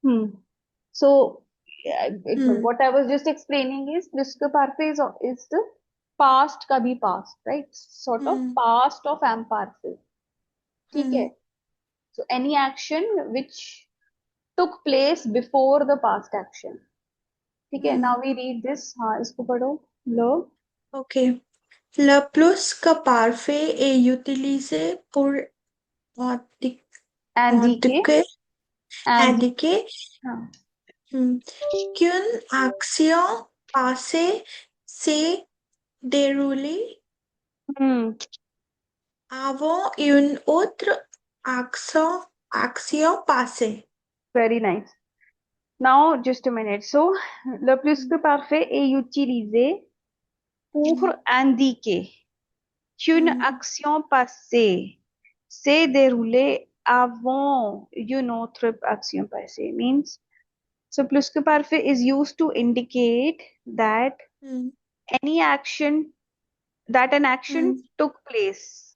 Hmm. So, Hmm. what I was just explaining is Priska Parfait is the past का भी past, right? Sort of Hmm. past of am parfait. ठीक है? Hmm. So, any action which took place before the past action. ठीक है? Now Hmm. we read this. हाँ, इसको पढ़ो. Lo. Ok. Le plus que parfait est utilisé pour indiquer, Indiquer. indiquer, Indi. indiquer हाँ. hmm, qu'une action passée s'est déroulée Hmm. avant une autre action passée. Very nice. Now, just a minute. So, le plus que parfait est utilisé pour Hmm. indiquer qu'une Hmm. action passée s'est déroulée avant une autre action passée. Means, so plus que parfait is used to indicate that Hmm. any action, that an Hmm. action took place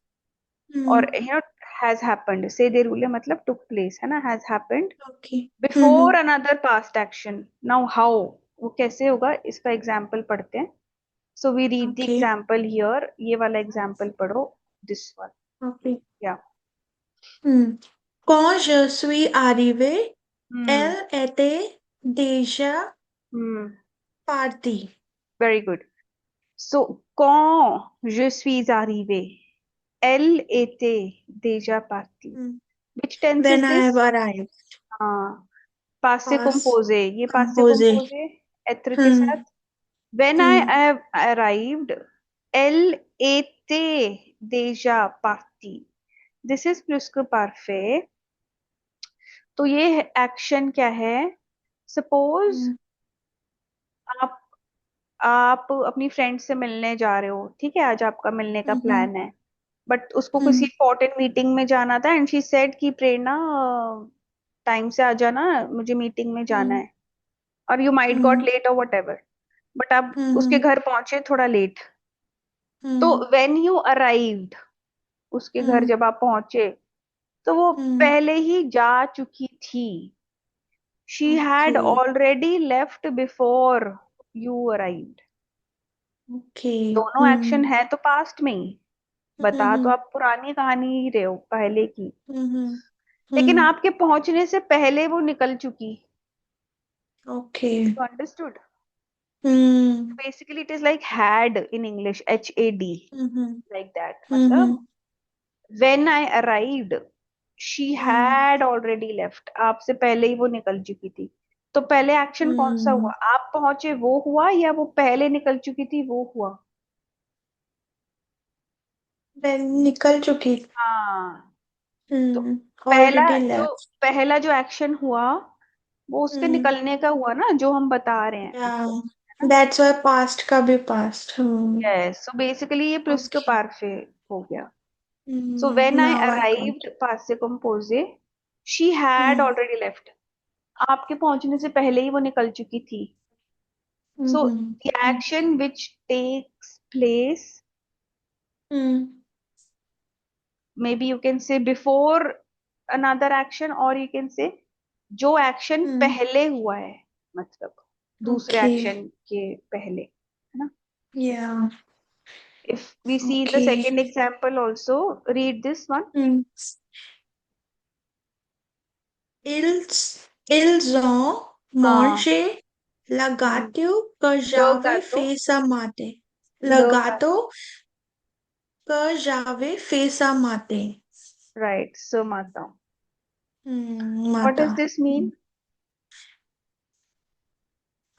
or Hmm. has happened. Say déroulé मतलब took place है ना, has happened Okay. before Hmm. another past action. Now how, वो कैसे होगा इसका example पढ़ते हैं. So we read the Okay. example here. ये वाला एग्जाम्पल पढ़ो. This one. Okay. Yeah. Hmm. Quand je suis arrivée, Hmm. elle était déjà Hmm. partie. Very good. So quand je suis arrivée, elle était déjà partie. Hmm. Which tense When is I have this? arrived. हाँ. Passé Past composé. ये passé composé. composé être के साथ. Hmm. When I Hmm. have arrived, elle était déjà partie. This is presque parfait. तो ये action क्या है? Suppose Hmm. आप आप अपनी फ्रेंड से मिलने जा रहे हो. ठीक है, आज आपका मिलने का Hmm. प्लान है. बट उसको किसी Hmm. इंपॉर्टेंट मीटिंग में जाना था एंड शी सेड कि प्रेरणा टाइम से आ जाना, मुझे मीटिंग में जाना Hmm. है. और you might got Hmm. Late or whatever. But आप उसके Hmm. घर पहुंचे थोड़ा लेट. तो Hmm. वेन यू अराइव्ड, उसके घर Hmm. जब आप पहुंचे, तो वो Hmm. पहले ही जा चुकी थी. She had Okay. Already left before you arrived. Okay. दोनों एक्शन Hmm. है तो पास्ट में ही. बता तो Hmm. आप पुरानी कहानी ही रहे हो पहले की. Hmm. लेकिन Hmm. आपके पहुंचने से पहले वो निकल चुकी. Okay. You understood. Hmm. Basically it is like had in English, HAD. Hmm. Like that मतलब Hmm. When I arrived she Hmm. Had already left. आपसे पहले ही वो निकल चुकी थी. तो पहले एक्शन कौन सा हुआ? Hmm. आप पहुंचे वो हुआ या वो पहले निकल चुकी थी वो हुआ? Then निकल चुकी. हाँ. तो Hmm. पहला Already जो left. पहला जो एक्शन हुआ वो उसके Hmm. निकलने का हुआ ना, जो हम बता रहे हैं Yeah. मतलब. है ना? That's why past का भी past. Hmm. Yes. So basically ये प्लुस्क Okay. पार्फे हो गया. So Hmm. When I Now I got arrived it. पासे कंपोजे, she had Hmm. Already left. आपके पहुंचने से पहले ही वो निकल चुकी थी. So Hmm. The action which takes place, Hmm. Maybe you can say before another action, और यू कैन से जो एक्शन Hmm. पहले हुआ है, मतलब दूसरे Okay. एक्शन के पहले, है ना. Yeah. If we see the Okay. second example also, read this one. Hmm. Ils ont हाँ. mangé le hmm. gâteau que Le j'avais gâteau. fait ce matin. Le Le gâteau. gâteau que j'avais fait ce matin. Right. So mata. What does Mata. this mean?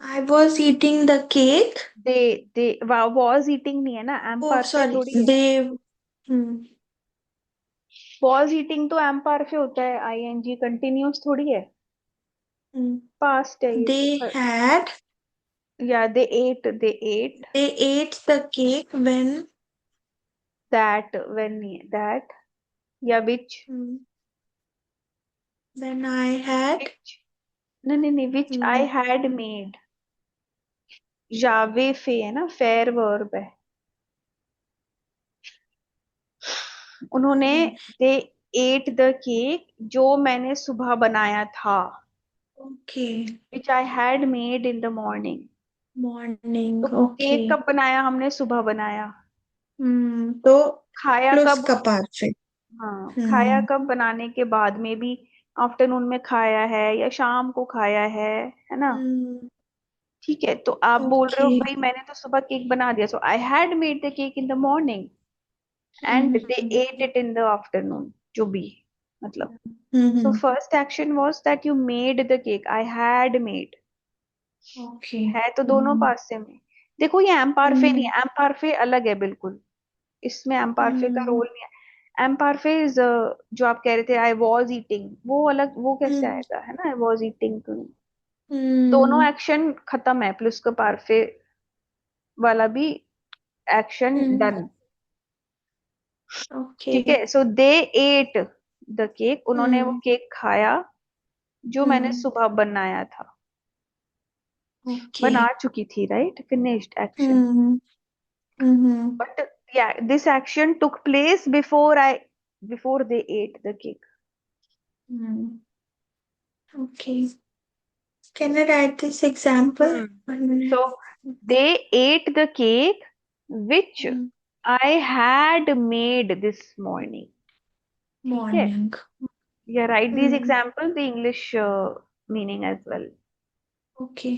I was eating the cake. They was eating नहीं है ना, am Oh, parfait sorry. थोड़ी है. They. Hmm. Was eating तो am parfait होता है, ing continuous थोड़ी है. Hmm. Past है ये तो. They had. Yeah, they ate They ate the cake when. that when that. Yeah, which Hmm. When I had. which नहीं नहीं नहीं, which I Hmm. had made. जावे फे है ना, फेयर वर्ब है. उन्होंने Okay. They at the cake जो मैंने सुबह बनाया था. Okay. which I had made in the morning. तो मॉर्निंग, ओके। केक कब बनाया हमने? सुबह बनाया। तो खाया प्लस कब? का पार्ट से। हाँ, खाया हम्म। कब? बनाने के बाद में भी आफ्टरनून में खाया है या शाम को खाया है ना? हम्म। ठीक है, तो आप बोल रहे ओके। हो भाई मैंने तो सुबह केक बना दिया, so I had made the cake in the morning and they hmm. Ate it in the afternoon, जो भी मतलब। So hmm. first action was that you made the cake. I had made. Okay. है तो दोनों पास से में। देखो ये एम पार्फे नहीं हम्म। है, एम पार्फे अलग है बिल्कुल। इसमें एम पार्फे का हम्म। रोल नहीं है। एम पार्फे जो आप कह रहे थे आई वॉज ईटिंग, वो अलग, वो कैसे हम्म। आएगा, है ना? आई वॉज ईटिंग तो नहीं। दोनों हम्म। एक्शन खत्म है, प्लस का पार्फे वाला भी एक्शन हम्म। डन। ओके। ठीक है, सो दे एट द केक, उन्होंने वो हम्म। केक खाया जो मैंने हम्म। सुबह बनाया था। ओके। बना चुकी थी, right? Finished action. Hmm. Hmm. But yeah, this action took place before they ate the cake. Hmm. Okay. Can I right this example? Hmm. So they ate the cake which I had made this morning. ठीक है? Morning. Yeah, write these hmm. examples, the English meaning as well. Okay.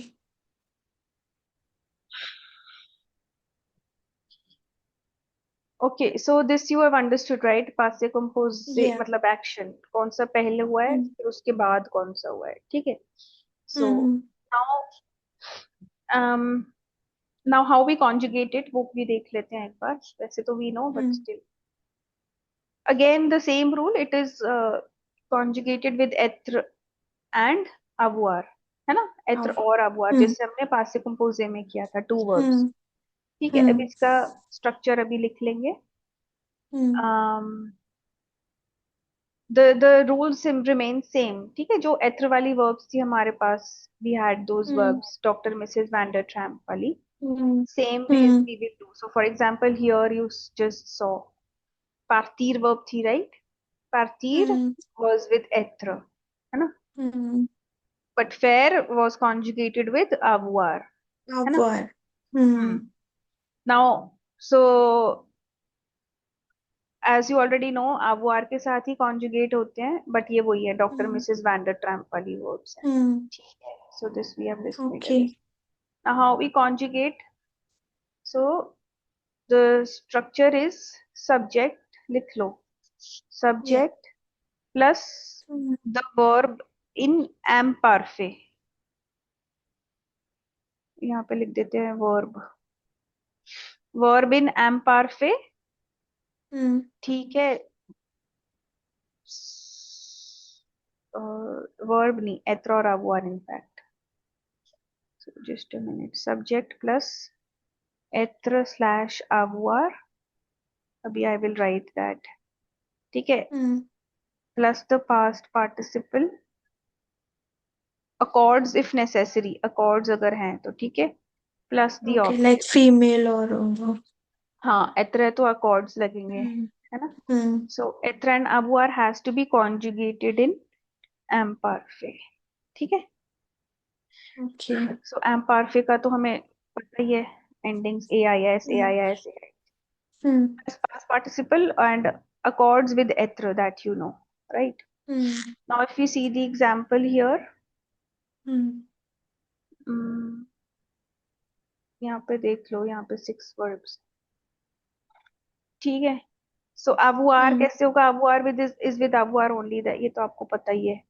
Okay, so this you have understood, right? Past से compose से या। मतलब action कौन सा पहले हुआ है, फिर उसके बाद कौन सा हुआ है, ठीक है? So hmm. now um, now how we conjugate it वो भी देख लेते हैं एक बार। वैसे तो we know but hmm. still again the same rule, it is conjugated with एत्र and avoir, है ना? एत्र अब। और avoir, हम्म। जैसे हमने पास्ट कंपोजे में किया था, टू वर्ब्स। हम्म। ठीक है, अब हम्म। इसका स्ट्रक्चर अभी लिख लेंगे। Hmm. The rules remain same. ठीक है, जो एत्र वाली वर्ब्स थी हमारे पास, we had those hmm. Verbs, doctor Mrs Vandertramp वाली। Hmm. Same way hmm. we will do. So for example, here you just saw partir verb थी, right? Partir hmm. was with etre, है ना? हम्म। But faire was conjugated with avoir, है अब ना? और। हम्म। Hmm. Now, so as you already know, avoir के साथ ही conjugate होते हैं, but ये वही है, डॉक्टर हम्म। मिसेस वैंडर ट्रैम्प वाली verbs है। हम्म। ठीक है, so this we have okay. decided. Now how we conjugate? So the structure is subject, लिख लो, या। subject plus hmm. the verb in imperfect। यहाँ पे लिख देते हैं verb in imperfect। हम्म। ठीक है, verb नहीं, एत्र और avoir in fact। So just a minute, subject plus एत्र slash avoir, अभी I will write that। ठीक है, हम्म। plus the past participle, accords if necessary, accords अगर हैं तो ठीक है, plus the okay, like object। Female और हाँ, एत्र है तो accords लगेंगे, हम्म। है ना? हम्म। So एत्र and avoir has to be conjugated in imperfect। ठीक है, ओके। so imperfect का तो हमें पता ही है, endings AIS hmm. AIS hmm. as past participle and accords with एत्र, that you know, right? Hmm. Now if we see the example here, hmm. um, यहाँ पे देख लो, यहाँ पे 6 verbs। ठीक है, सो avoir हम्म। कैसे होगा? avoir with is with avoir only, ये तो आपको पता ही है,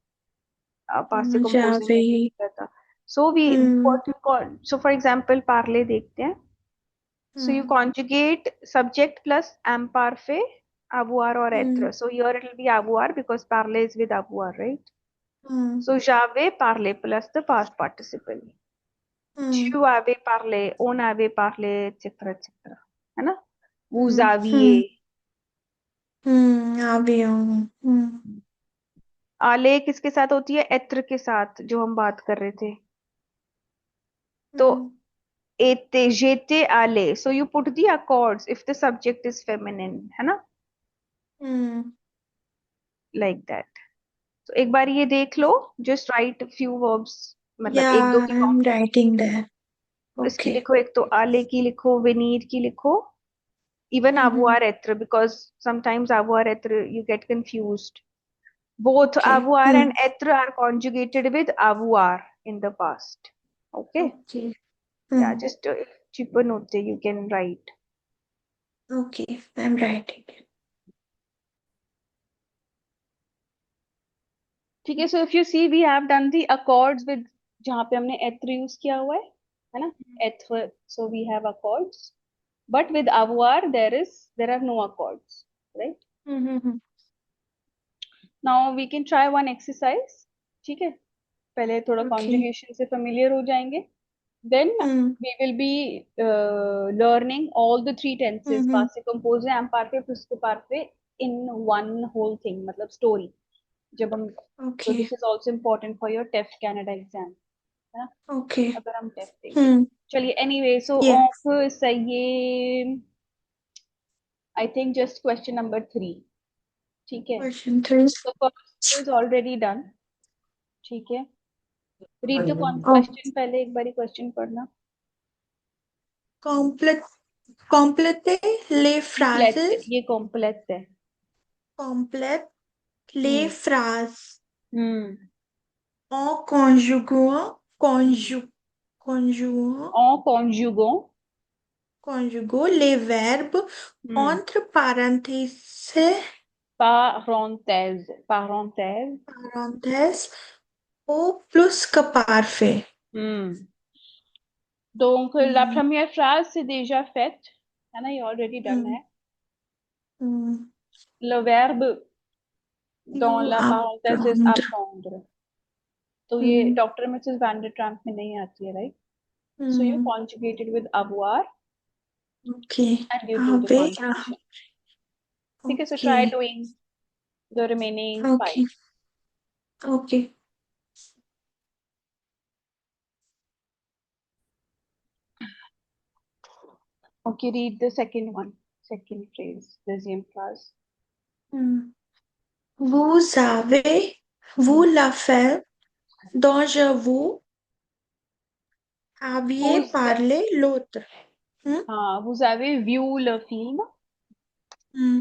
पास्ट से जहाँ कंपोजिंग पे में भी ही। दिख रहा था। So we hmm. What you call, so for example पार्ले देखते हैं। So you hmm. Conjugate subject plus एम पार्फे, avoir और हम्म। être, so here it will be avoir because parler is with avoir, right? Hmm. So j'avais parlé plus the past participle, hmm. tu avais parlé, on avait parlé, etc etc, है ना? vous हम्म। aviez। आ भी हूँ। हम्म। आले किसके साथ होती है? एत्र के साथ, जो हम बात कर रहे थे। तो हम्म। एते जेते आले, so you put the accords if the subject is feminine, है ना? हम्म। Like that. तो एक बार ये देख लो, जस्ट राइट फ्यू वर्ब्स, मतलब एक दो Yeah, की I'm writing कॉम्बिनेशन there. इसकी Okay. लिखो, एक तो आले की लिखो, वेनीर की लिखो, even Mm-hmm. avoir être, because sometimes avoir être you get confused. Both Okay. avoir Hmm. and être are conjugated with avoir in the past. Okay. Okay. Yeah, Hmm. just cheaper note you can write. Okay. I'm writing. ठीक है, so if you see we have done the accords with, जहाँ पे हमने एत्र use किया हुआ है ना, एत्र, so we have accords, but with avoir there are no accords, right? Mm-hmm. Now we can try one exercise, ठीक है, पहले थोड़ा Okay. कॉन्जुगेशन से familiar हो जाएंगे, then Hmm. we will be learning all the three tenses, Mm-hmm. passive composé, imparfait, presque parfait, in one whole thing, मतलब story, जब हम, so Okay. this is also important for your TEF Canada exam, है ना, Okay. अगर हम test देंगे। Hmm. चलिए, anyway, so Yeah. Of सही, I think just question number 3, ठीक है, Question three. तो फर्स्ट इज ऑलरेडी डन, ठीक है, रीड द Oh, क्वेश्चन, पहले एक बारी क्वेश्चन पढ़ना। complete, complete les complete, phrases. ये कॉम्प्लेट है। Complète les हम्म। phrases हम्म। en conjuguant, conjuguant, en conjuguant, conjuguant les verbes हम्म, entre parenthèses, parenthèse, parenthèse, parenthèses au plus que parfait. हम्म, donc la Hmm. première phrase c'est déjà faite, है ना, ये already done Hmm. है, Hmm. le verbe dans You la parenthèse is apprendre. apprendre, तो ये Hmm. Doctor Mrs वैंडरट्रैम्प में नहीं आती है, right? So you Hmm. conjugate it with avoir Okay. and you do the Avec, conjugation. ठीक है, so try okay. doing the remaining 5. Okay. Okay. Okay, read the second one, second phrase, deuxième phrase. Hmm. Vous avez, vous la fait dont je vous aviez Who's the, parlé l'autre. Hmm? हाँ, vous avez vu le film? Hmm.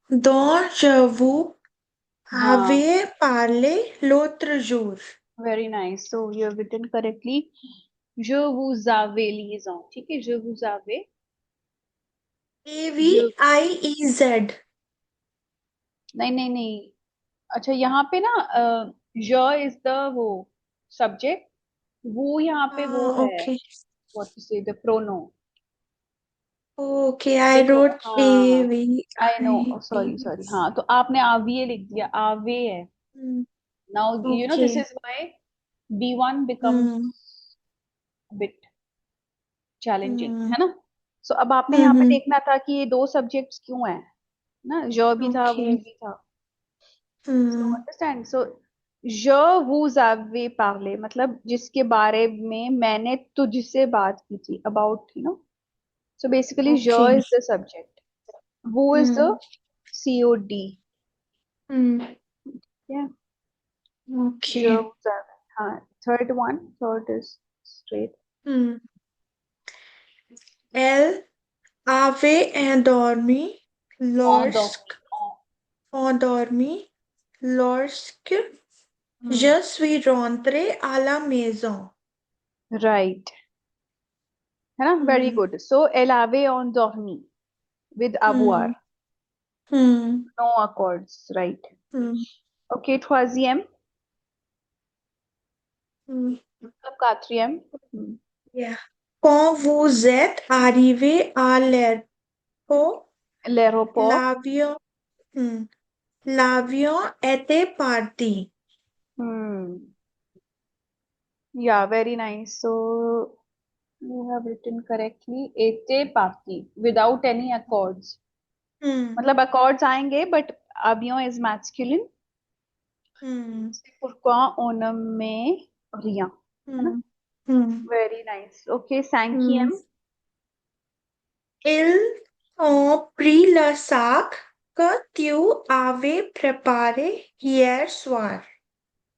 Dont je vous हाँ, avais parlé l'autre jour. very nice. So you have written correctly. Je vous avais liaison, ठीक है, je vous avais, je, AVIEZ. नहीं नहीं नहीं, अच्छा यहाँ पे ना j is the वो सब्जेक्ट, वो यहाँ पे वो है, Okay. what to say, the pronoun, Okay, I देखो, wrote हाँ, I know, sorry AVI. Sorry, हाँ, तो आपने आविये लिख दिया, आवे है, Hmm. Now you know this Okay. Is why B1 Hmm. becomes bit challenging, Hmm. है ना, सो अब आपने यहाँ पे Hmm. देखना था कि ये दो सब्जेक्ट्स क्यों है ना, जो भी था वो Okay. भी था, सो Hmm. अंडरस्टैंड, सो je vous avais parlé मतलब जिसके बारे में मैंने तुझसे बात की थी, about, you know, so basically je Okay. is the subject, who is the Hmm. COD, Hmm. yeah, je Okay. vous avais, हाँ, third is straight, Hmm. Elle avait endormi lorsque, endormi, en, endormi lorsque je suis rentrée à la maison. right, है ना, very Hmm. good, so elle avait endormi with avoir, Hmm. Hmm. no accords, right, Hmm. okay, troisième, Hmm. मतलब quatrième, Yeah. Quand vous êtes arrivé à l'aéroport, l'aéroport, l'avion, hmm, l'avion était parti. hmm. Yeah, very nice. So you have written correctly. Était parti without any accords. Hmm. मतलब accords आएंगे, but avion is masculine. Hmm. C'est pourquoi on ne met rien. है ना? Hmm. Hmm. Very nice. Okay, Hmm. cinquième. Ils ont pris le sac que tu avais préparé hier soir.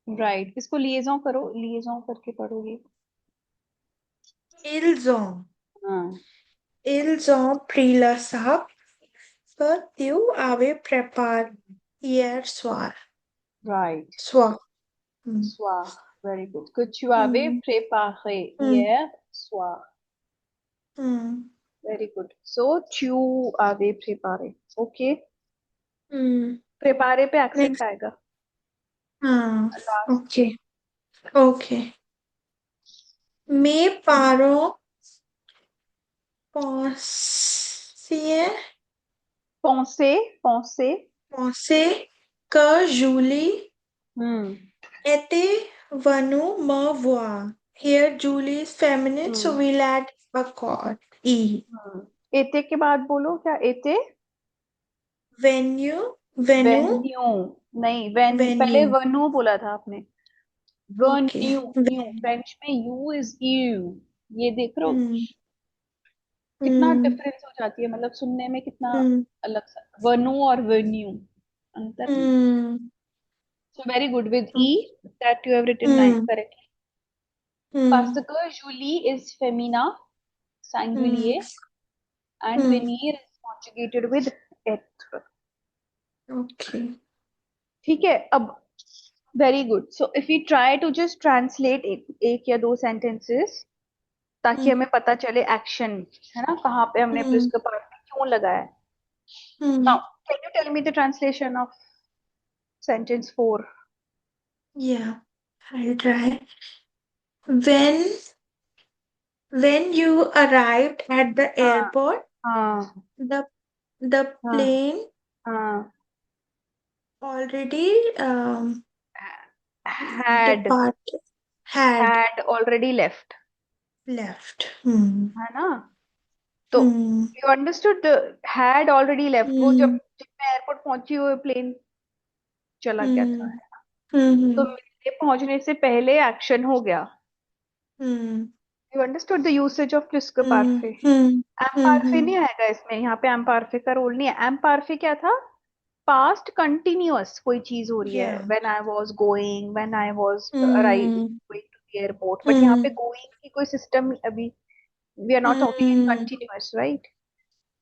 Right, इसको लिएजों करो, लिएजों करके पढ़ोगे। Ils ont. हाँ, Ils ont pris le sac que tu avais préparé hier soir. Right, Soir. Hmm. soir, very good, que tu avais Hmm. préparé Hmm. hier soir, Hmm. very good, so tu avais préparé, okay, Hmm. préparé पे accent Next. आएगा हाँ. Last पे। Okay. Okay. Mes parents pensaient, penser, pensaient que Julie hmm était venue me voir. Here Julie is feminine, so hmm we'll add a chord. E. एते के बाद बोलो क्या, एते Venue, venue, वेन्यू, नहीं वेन, पहले venue. वनु बोला था आपने, Okay. वन्यू, न्यू, फ्रेंच में यू इज यू, ये देख रहे हो Hmm. कितना Hmm. डिफरेंस हो जाती है, मतलब सुनने में कितना Hmm. अलग सा, वनु और वेन्यू, अंतर नहीं। Hmm. So very good with E, that you have written Hmm. Correctly. Hmm. parce que Julie is femina Hmm. singulier and Hmm. venir is conjugated with être। Okay. ठीक है, अब very good, so if you try to just translate एक या दो sentences, ताकि Hmm. हमें पता चले एक्शन है ना, कहाँ पे हमने Hmm. प्लस का पार्ट क्यों लगाया है। Hmm. Now can you tell me the translation of sentence 4। Yeah, I'll try. When when you arrived at the हाँ airport, हाँ the the हाँ plane हाँ, already had departed had had already left, left. Hmm. है ना, तो Hmm. You understood the had already left, वो जब Hmm. जब मैं एयरपोर्ट पहुंची हुई प्लेन चला गया था, Hmm. Hmm. तो मेरे पहुंचने से पहले एक्शन हो गया। Hmm. You understood the usage of प्लुस्क Hmm. पार्फे। Hmm. एम Hmm. पार्फे नहीं आएगा इसमें, यहाँ पे एम पार्फे का रोल नहीं है। एम पार्फे क्या था, पास्ट कंटिन्यूअस कोई चीज हो रही है, Yeah. When I was going, when I was arriving, Hmm. Going to the airport, but यहाँ पे Hmm. गोइंग की कोई सिस्टम अभी, we are not talking in Hmm. Continuous, right.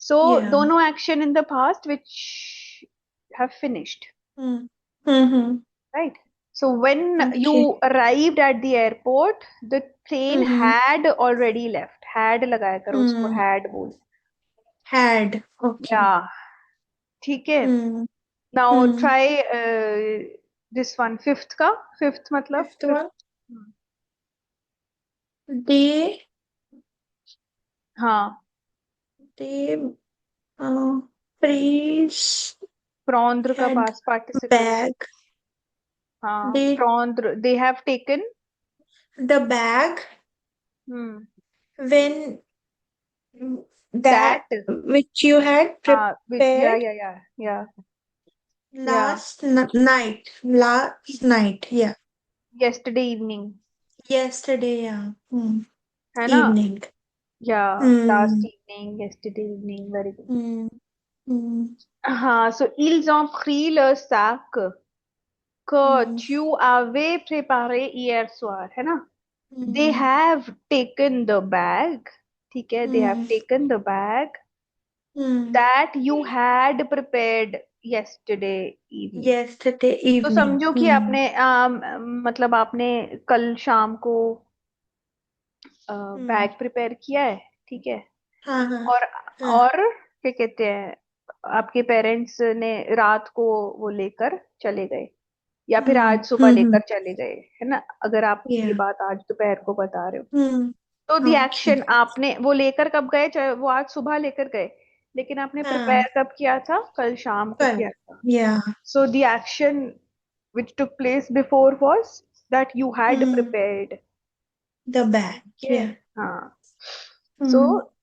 So Yeah. dono action in the past which have finished, Hmm. Hmm. right? So when Okay. you arrived at the airport, the plane Hmm. had already left. Had लगाया करो उसको, Hmm. had बोल। Had. Okay. Yeah, ठीक है। Hmm. Now Hmm. try this one, fifth का, fifth मतलब Fifth fifth। one. They हाँ, they praise प्रौंद्र का had past participle। bag. हाँ, They प्रौंद्र, they have taken। the bag hmm, when that that, which you had हाँ, with, prepared yeah, yeah, last night. Last night. Yeah. yesterday evening, Yesterday. Yeah. Hmm. है ना, Evening. या last Hmm. Evening, yesterday evening, very good. Hmm. Hmm. हाँ, so ils ont pris le sac que Hmm. tu avais préparé hier soir, है ना। They Hmm. have taken the bag, ठीक है, they have Hmm. taken the bag Hmm. that you had prepared yesterday evening। Yesterday तो evening. समझो कि Hmm. आपने मतलब आपने कल शाम को Hmm. बैग प्रिपेयर किया है, ठीक है, हाँ हाँ और हाँ. और क्या कहते हैं, आपके पेरेंट्स ने रात को वो लेकर चले गए, या फिर Hmm. आज सुबह Hmm. लेकर चले गए, है ना, अगर आप ये Yeah. बात आज दोपहर को बता रहे हो, Hmm. तो दी Okay. एक्शन आपने वो लेकर कब गए, चाहे वो आज सुबह लेकर गए, लेकिन आपने हाँ. प्रिपेयर कब किया था, कल शाम को कल. किया था। Yeah. So the action which took place before was that you had Hmm. prepared, The bag. ठीक है। Yeah. हाँ, सो Hmm.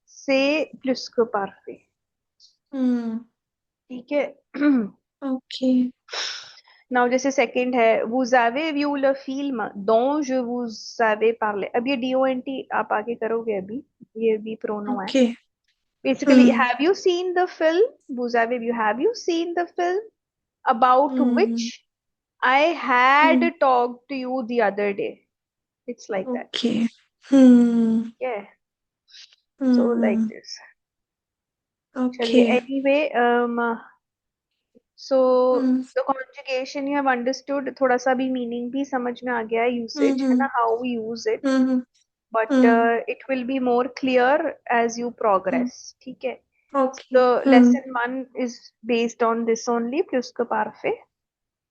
से प्लस को पार्फे, Hmm. ठीक है। Okay. नाउ जैसे सेकंड है, vous avez vu le film dont je vous avais parlé, अब ये DONT आप आगे करोगे अभी, ये भी प्रोनो है। Okay. Basically Hmm. Have you seen the film, vous avez vu, have you seen the film about Hmm. which I had Hmm. talked to you the other day. It's like that. Okay. Hmm. Yeah. So like Hmm. this. चलिए Okay. anyway, so Hmm. the conjugation you have understood, थोड़ा सा भी meaning भी समझ में आ गया है, usage है Hmm. ना, how we use it, Hmm. but Hmm. it will be more clear as you Hmm. progress. ठीक है. Okay. The Hmm. lesson 1 is based on this only, प्लुस्क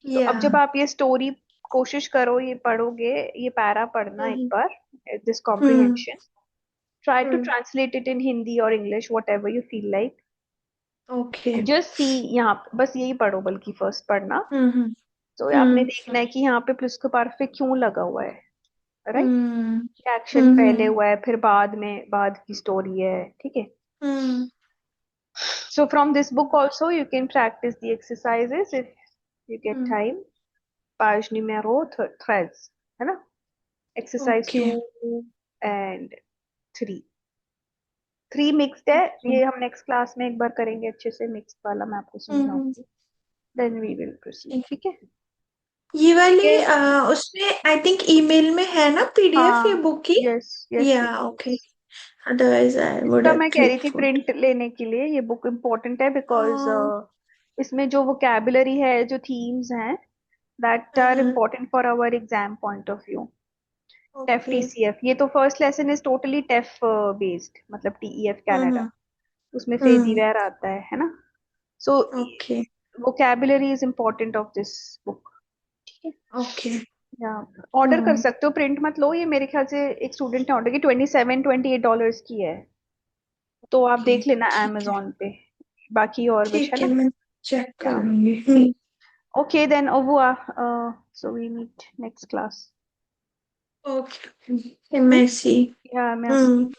तो अब जब Yeah. आप ये स्टोरी कोशिश करो, ये पढ़ोगे, ये पैरा पढ़ना एक Hmm. Bar, this Hmm. Comprehension, try to Hmm. translate it in Hindi or English, whatever you feel like. Okay. Just see यहाँ पे बस यही पढ़ो, बल्कि फर्स्ट पढ़ना. Hmm. तो आपने Hmm. देखना है कि यहाँ पे प्लस के पार पे क्यों लगा हुआ है, राइट. Hmm. एक्शन पहले Hmm. हुआ है, फिर बाद की स्टोरी है, ठीक है. Hmm. So from this book also you can practice the exercises if you get Hmm. time. Page numero threads, है ना. Exercise Okay. 2 and 3. 3 मिक्स्ड है, Okay. ये हम नेक्स्ट क्लास में एक बार करेंगे अच्छे से, मिक्स्ड वाला मैं आपको Hmm. समझाऊंगी. देन वी विल प्रोसीड, ठीक। ठीक है. ये वाली ओके. उसमें आई थिंक ईमेल में है ना पीडीएफ ये हाँ. बुक की? यस यस या yes. Okay, otherwise I would इसका हैव मैं कह रही क्लिक थी फॉर। प्रिंट लेने के लिए, ये बुक इम्पोर्टेंट है बिकॉज इसमें जो वोकैबुलरी है, जो थीम्स हैं, that are important for our exam point of view. TEF okay. TCF, ये तो first lesson is totally TEF based, मतलब टीईएफ कनाडा, हम्म। उसमें हम्म। फेजीवेयर आता है ना. So okay. Vocabulary is important of this book, ठीक है. ओके। या ऑर्डर कर हम्म। सकते हो, प्रिंट मत लो, ये मेरे ख्याल से एक स्टूडेंट ने ऑर्डर की, $27-28 की है, तो आप ओके देख लेना ठीक है। amazon पे. बाकी और विश है ठीक है ना. मैं चेक कर या लूंगी। okay then, au revoir. So we meet next class. Okay Hmm? merci। Yeah, merci. Hmm.